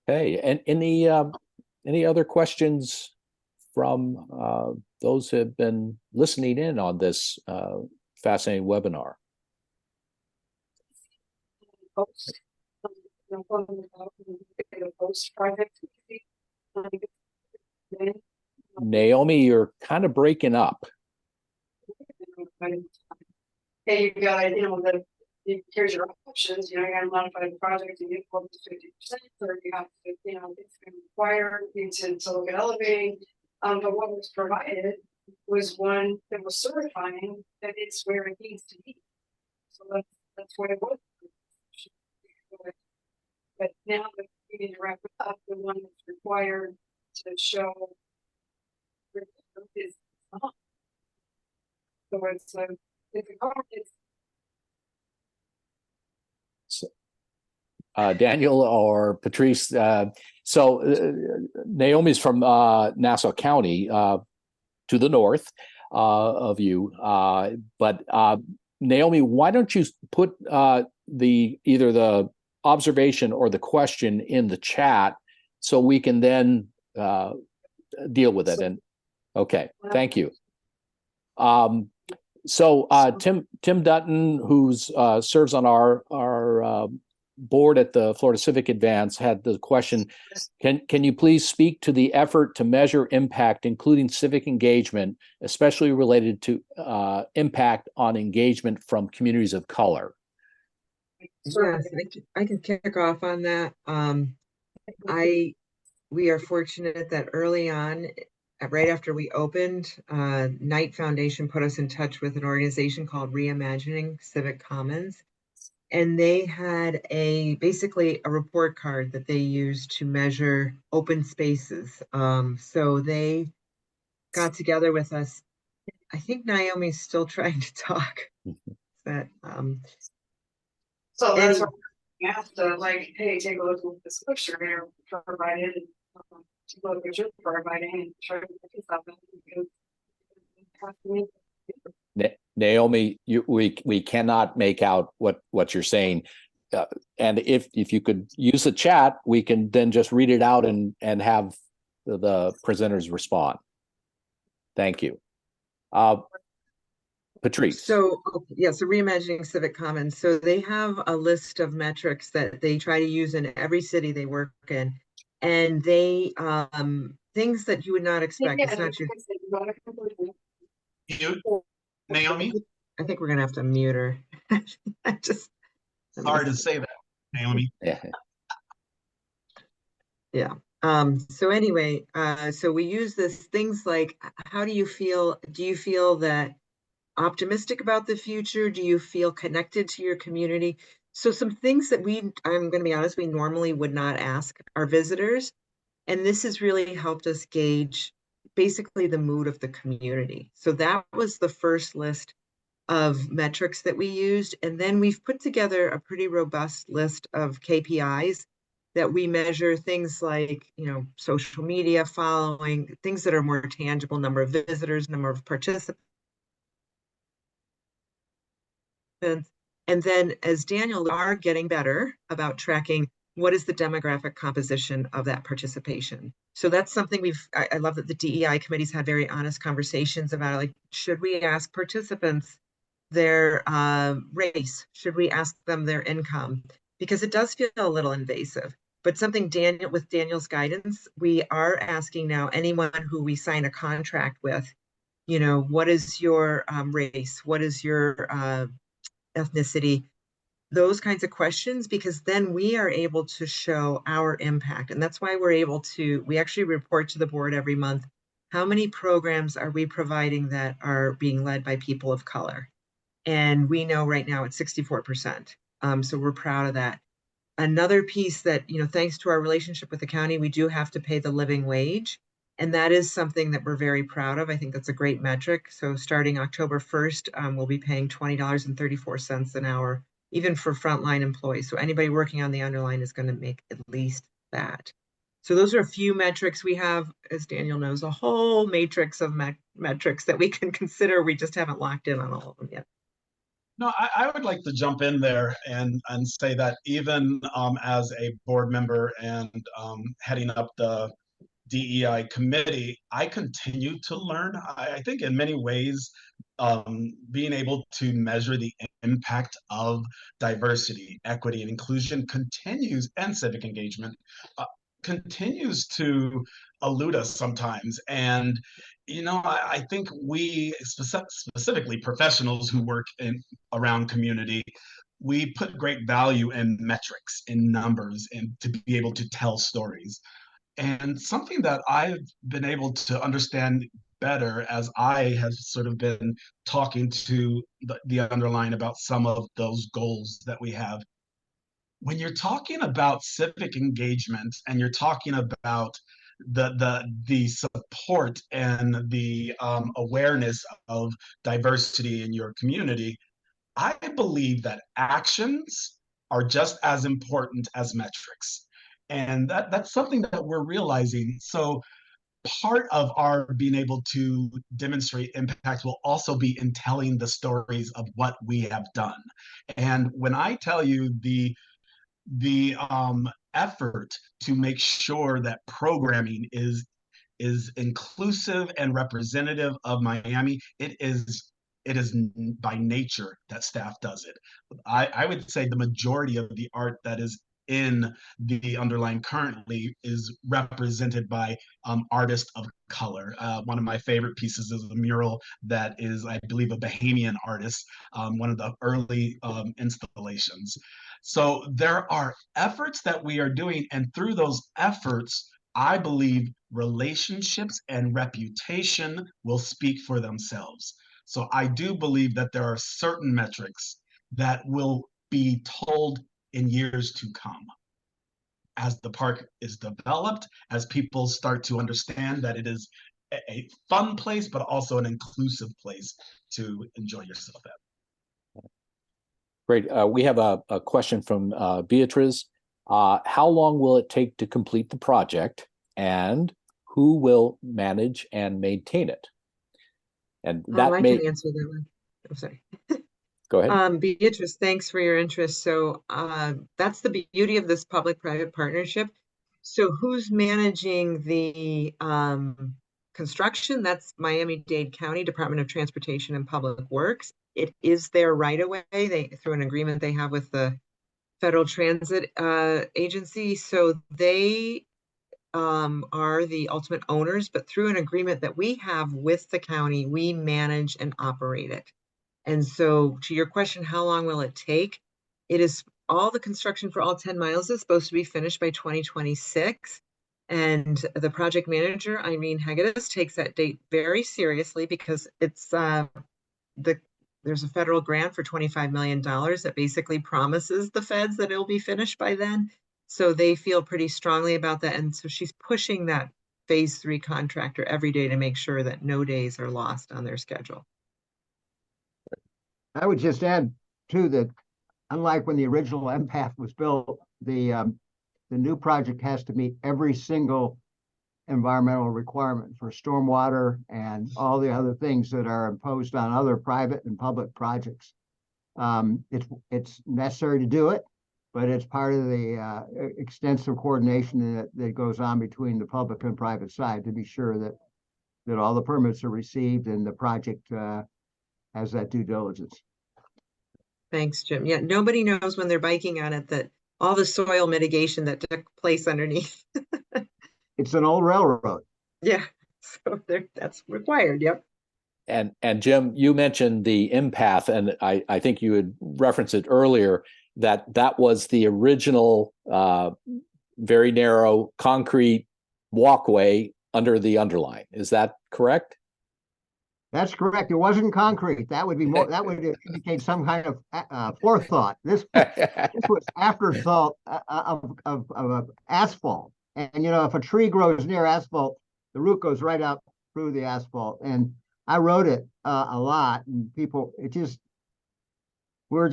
Okay, and any other questions from those who have been listening in on this fascinating webinar? Naomi, you're kind of breaking up. Hey, you got, here's your options, you got to modify the project to get close to 50%, or you have to, it's going to require you to look at elevating. But what was provided was one that was certifying that it's where it needs to be. So that's what it was. But now that we need to wrap it up, the one that's required to show is not. So it's a car, Daniel or Patrice, Naomi's from Nassau County to the north of you, but Naomi, why don't you put either the observation or the question in the chat so we can then deal with it? And okay, thank you. Tim Dutton, who's serves on our board at the Florida Civic Advance, had the question, can you please speak to the effort to measure impact, including civic engagement, especially related to impact on engagement from communities of color? Yes, I can kick off on that. We are fortunate that early on, right after we opened, Knight Foundation put us in touch with an organization called Reimagining Civic Commons. And they had basically a report card that they used to measure open spaces. So they got together with us. I think Naomi's still trying to talk. So that's why you have to hey, take a look at this picture here provided, take a look at your providing and try to pick something because Naomi, we cannot make out what you're saying, and if you could use the chat, we can then just read it out and have the presenters respond. Thank you, Patrice. So Reimagining Civic Commons. So they have a list of metrics that they try to use in every city they work in, and they things that you would not expect. It's not your. Naomi? I think we're gonna have to mute her. Sorry to say that, Naomi. Yeah. So anyway, so we use things like, how do you feel? Do you feel that optimistic about the future? Do you feel connected to your community? So some things that I'm going to be honest, we normally would not ask our visitors. And this has really helped us gauge basically the mood of the community. So that was the first list of metrics that we used. And then we've put together a pretty robust list of KPIs that we measure, things like, social media following, things that are more tangible, number of visitors, number of participants. And then, as Daniel, we are getting better about tracking what is the demographic composition of that participation. So that's something I love that the DEI committees had very honest conversations about, should we ask participants their race? Should we ask them their income? Because it does feel a little invasive. But something with Daniel's guidance, we are asking now anyone who we sign a contract with, what is your race? What is your ethnicity? Those kinds of questions, because then we are able to show our impact. And that's why we actually report to the board every month how many programs are we providing that are being led by people of color? And we know right now it's 64%. So we're proud of that. Another piece that, thanks to our relationship with the county, we do have to pay the living wage. And that is something that we're very proud of. I think that's a great metric. So starting October 1st, we'll be paying $20.34 an hour, even for frontline employees. So anybody working on the underline is going to make at least that. So those are a few metrics. We have, as Daniel knows, a whole matrix of metrics that we can consider. We just haven't locked in on all of them yet. No, I would like to jump in there and say that even as a board member and heading up the DEI committee, I continue to learn. I think in many ways, being able to measure the impact of diversity, equity, and inclusion continues, and civic engagement continues to elude us sometimes. And I think we, specifically professionals who work around community, we put great value in metrics, in numbers, and to be able to tell stories. And something that I've been able to understand better as I have sort of been talking to the underline about some of those goals that we have. When you're talking about civic engagement and you're talking about the support and the awareness of diversity in your community, I believe that actions are just as important as metrics. And that's something that we're realizing. So part of our being able to demonstrate impact will also be in telling the stories of what we have done. And when I tell you the effort to make sure that programming is inclusive and representative of Miami, it is by nature that staff does it. I would say the majority of the art that is in the underline currently is represented by artists of color. One of my favorite pieces is a mural that is, I believe, a Bahamian artist, one of the early installations. So there are efforts that we are doing, and through those efforts, I believe relationships and reputation will speak for themselves. So I do believe that there are certain metrics that will be told in years to come. As the park is developed, as people start to understand that it is a fun place, but also an inclusive place to enjoy yourself at. Great. We have a question from Beatrice. How long will it take to complete the project, and who will manage and maintain it? And that I can answer that one. I'm sorry. Go ahead. Beatrice, thanks for your interest. So that's the beauty of this public-private partnership. So who's managing the construction? That's Miami-Dade County Department of Transportation and Public Works. It is their right of way. Through an agreement they have with the Federal Transit Agency. So they are the ultimate owners, but through an agreement that we have with the county, we manage and operate it. And so to your question, how long will it take? It is all the construction for all 10 miles is supposed to be finished by 2026. And the project manager, Irene Hegedus, takes that date very seriously because it's there's a federal grant for $25 million that basically promises the feds that it'll be finished by then. So they feel pretty strongly about that. And so she's pushing that phase 3 contractor every day to make sure that no days are lost on their schedule. I would just add too that unlike when the original MPATH was built, the new project has to meet every single environmental requirement for stormwater and all the other things that are imposed on other private and public projects. It's necessary to do it, but it's part of the extensive coordination that goes on between the public and private side to be sure that all the permits are received and the project has that due diligence. Thanks, Jim. Yeah, nobody knows when they're biking on it that all the soil mitigation that took place underneath. It's an old railroad. Yeah, so that's required. Yep. And Jim, you mentioned the MPATH, and I think you had referenced it earlier, that was the original very narrow concrete walkway under the underline. Is that correct? That's correct. It wasn't concrete. That would be more, that would indicate some kind of forethought. This was afterthought of asphalt. And, you know, if a tree grows near asphalt, the root goes right out through the asphalt. And I wrote it a lot, and people, we're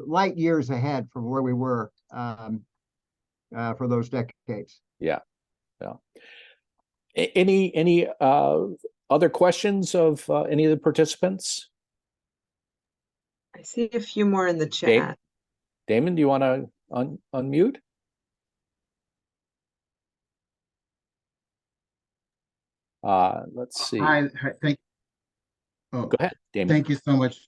light years ahead from where we were for those decades. Yeah. Any other questions of any of the participants? I see a few more in the chat. Damon, do you want to unmute? Let's see. Hi, thank. Oh, Go ahead, Damon. thank you so much,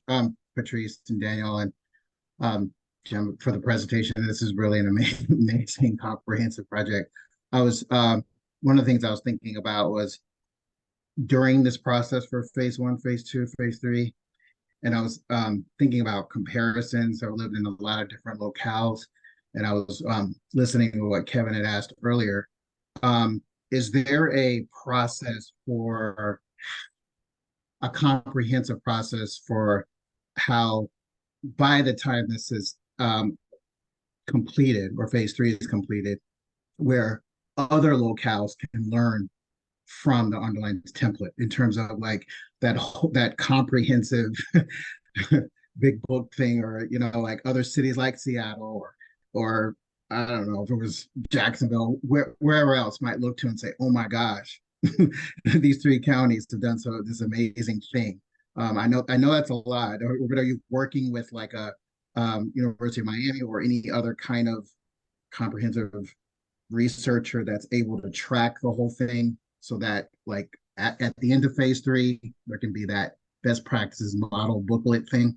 Patrice and Daniel and Jim, for the presentation. This is really an amazing comprehensive project. I was one of the things I was thinking about was during this process for phase 1, phase 2, phase 3, and I was thinking about comparisons. I've lived in a lot of different locales, and I was listening to what Kevin had asked earlier. Is there a process for a comprehensive process for how, by the time this is completed or phase 3 is completed, where other locales can learn from the Underline template in terms of like that comprehensive big book thing, or you know, like other cities like Seattle or I don't know if it was Jacksonville, wherever else might look to and say, oh my gosh, these 3 counties have done this amazing thing. I know that's a lot. But are you working with like a University of Miami or any other kind of comprehensive researcher that's able to track the whole thing so that like at the end of phase 3, there can be that best practices model booklet thing?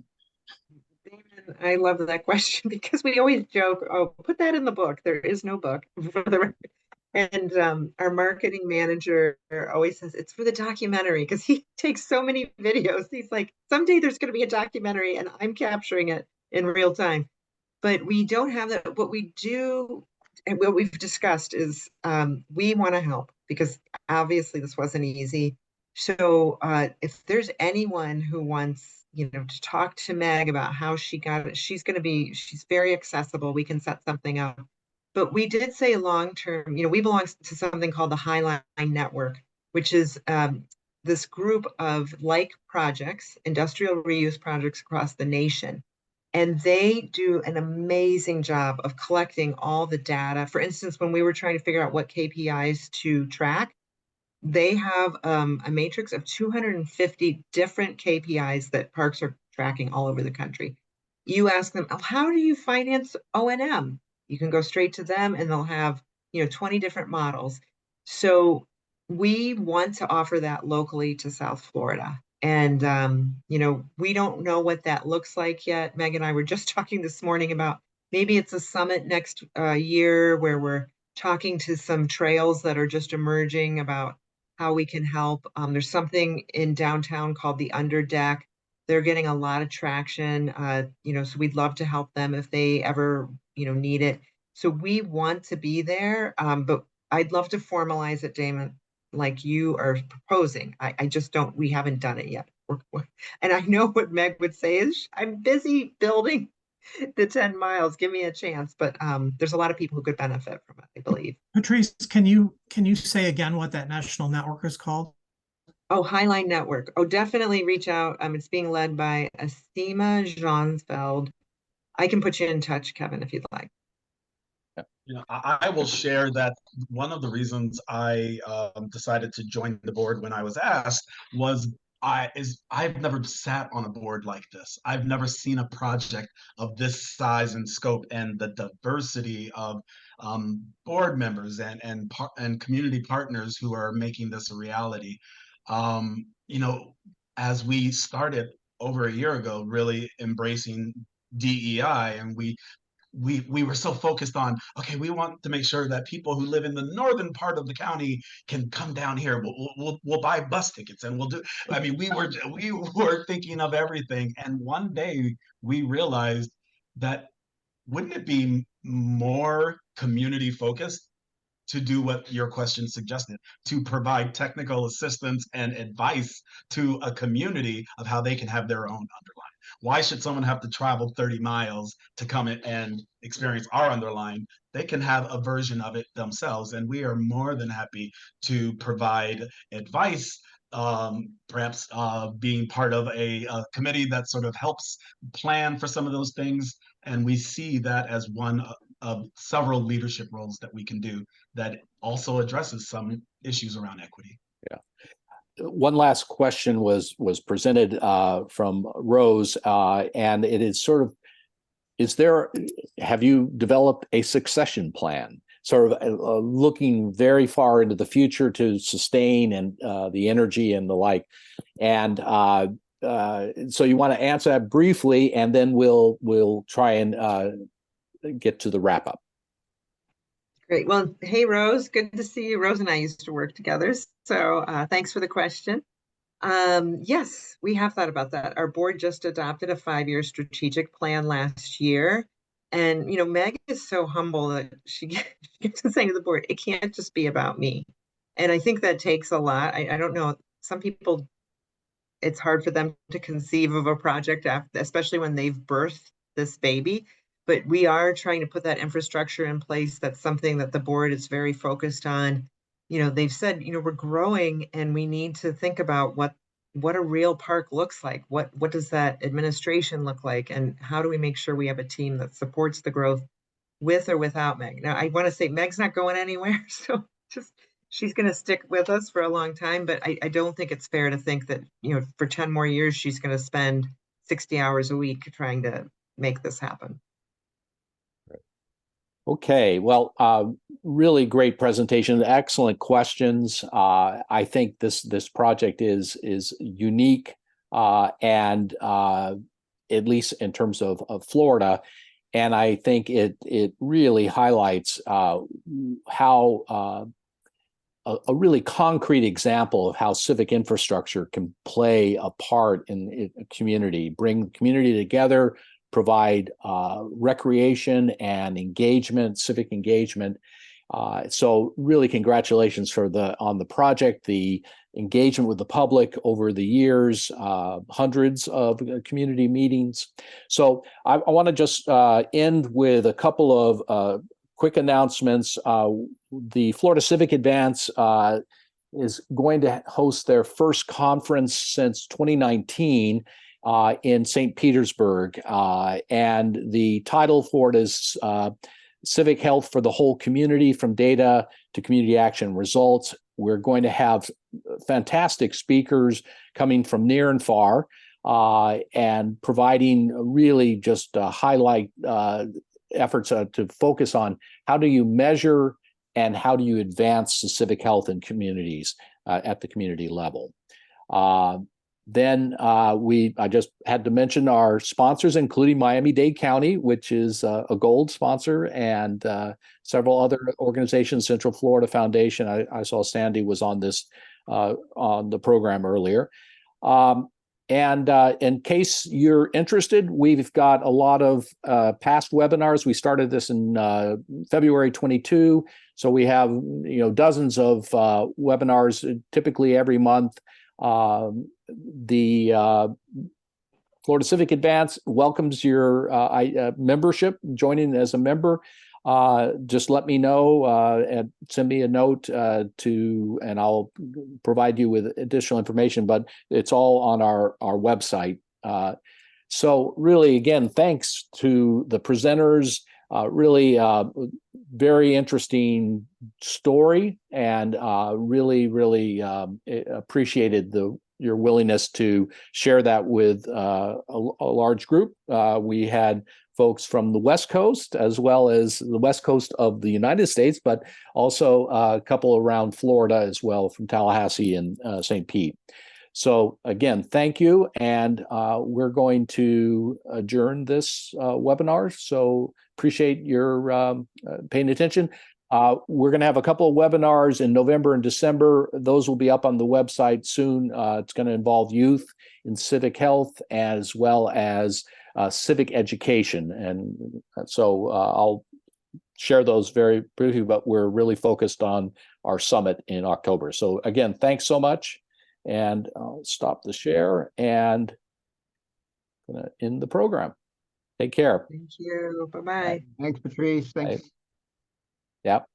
I love that question because we always joke, oh, put that in the book. There is no book for the record. And our marketing manager always says it's for the documentary because he takes so many videos. He's like, someday there's going to be a documentary and I'm capturing it in real time. But we don't have that. What we do and what we've discussed is we want to help because obviously this wasn't easy. So if there's anyone who wants, to talk to Meg about how she got it, she's very accessible. We can set something up. But we did say long-term, we belong to something called the Highline Network, which is this group of like projects, industrial reuse projects across the nation. And they do an amazing job of collecting all the data. For instance, when we were trying to figure out what KPIs to track, they have a matrix of 250 different KPIs that parks are tracking all over the country. You ask them, oh, how do you finance O&M? You can go straight to them and they'll have, 20 different models. So we want to offer that locally to South Florida. And, we don't know what that looks like yet. Meg and I were just talking this morning about maybe it's a summit next year where we're talking to some trails that are just emerging about how we can help. There's something in downtown called the Underdeck. They're getting a lot of traction, so we'd love to help them if they ever, need it. So we want to be there, but I'd love to formalize it, Damon, like you are proposing. I just don't, we haven't done it yet. And I know what Meg would say is, I'm busy building the 10 miles, give me a chance. But there's a lot of people who could benefit from it, I believe. Patrice, can you say again what that national network is called? Oh, Highline Network. Oh, definitely reach out. It's being led by Asima Jansfeld. I can put you in touch, Kevin, if you'd like. I will share that one of the reasons I decided to join the board when I was asked was I've never sat on a board like this. I've never seen a project of this size and scope and the diversity of board members and community partners who are making this a reality. As we started over a year ago, really embracing DEI, and we were so focused on, okay, we want to make sure that people who live in the northern part of the county can come down here. We'll buy bus tickets and we'll do. I mean, we were thinking of everything. And one day we realized that wouldn't it be more community focused to do what your question suggested, to provide technical assistance and advice to a community of how they can have their own underline. Why should someone have to travel 30 miles to come in and experience our underline? They can have a version of it themselves, and we are more than happy to provide advice, perhaps being part of a committee that sort of helps plan for some of those things. And we see that as one of several leadership roles that we can do that also addresses some issues around equity. Yeah. One last question was presented from Rose, and it is sort of, have you developed a succession plan? Sort of looking very far into the future to sustain and the energy and the like. And so you want to answer that briefly, and then we'll try and get to the wrap up. Great. Well, hey, Rose, good to see you. Rose and I used to work together. So thanks for the question. Yes, we have thought about that. Our board just adopted a 5-year strategic plan last year. And, Meg is so humble that she gets to say to the board, it can't just be about me. And I think that takes a lot. I don't know. Some people, it's hard for them to conceive of a project, especially when they've birthed this baby. But we are trying to put that infrastructure in place. That's something that the board is very focused on. They've said, we're growing and we need to think about what a real park looks like. What does that administration look like? And how do we make sure we have a team that supports the growth with or without Meg? Now, I want to say Meg's not going anywhere. So she's going to stick with us for a long time. But I don't think it's fair to think that, for 10 more years, she's going to spend 60 hours a week trying to make this happen. Okay, well, really great presentation, excellent questions. I think this project is unique, and at least in terms of Florida, and I think it really highlights how a really concrete example of how civic infrastructure can play a part in a community, bring the community together, provide recreation and engagement, civic engagement. So really congratulations on the project, the engagement with the public over the years, hundreds of community meetings. So I want to just end with a couple of quick announcements. The Florida Civic Advance is going to host their first conference since 2019 in St. Petersburg. And the title for it is Civic Health for the Whole Community, from Data to Community Action Results. We're going to have fantastic speakers coming from near and far, and providing really just highlight efforts to focus on how do you measure and how do you advance the civic health in communities at the community level. Then I just had to mention our sponsors, including Miami-Dade County, which is a gold sponsor, and several other organizations, Central Florida Foundation. I saw Sandy was on this on the program earlier. And in case you're interested, we've got a lot of past webinars. We started this in February 22, so we have dozens of webinars typically every month. The Florida Civic Advance welcomes your membership, joining as a member. Just let me know and send me a note and I'll provide you with additional information, but it's all on our website. So really, again, thanks to the presenters, really very interesting story, and really appreciated your willingness to share that with a large group. We had folks from the West Coast as well as the West Coast of the United States, but also a couple around Florida as well, from Tallahassee and St. Pete. So again, thank you. And we're going to adjourn this webinar. So appreciate your paying attention. We're going to have a couple of webinars in November and December. Those will be up on the website soon. It's going to involve youth in civic health as well as civic education. And so I'll share those very briefly, but we're really focused on our summit in October. So again, thanks so much. And I'll stop the share and gonna end the program. Take care. Thank you. Bye-bye. Thanks, Patrice. Thanks. Yep.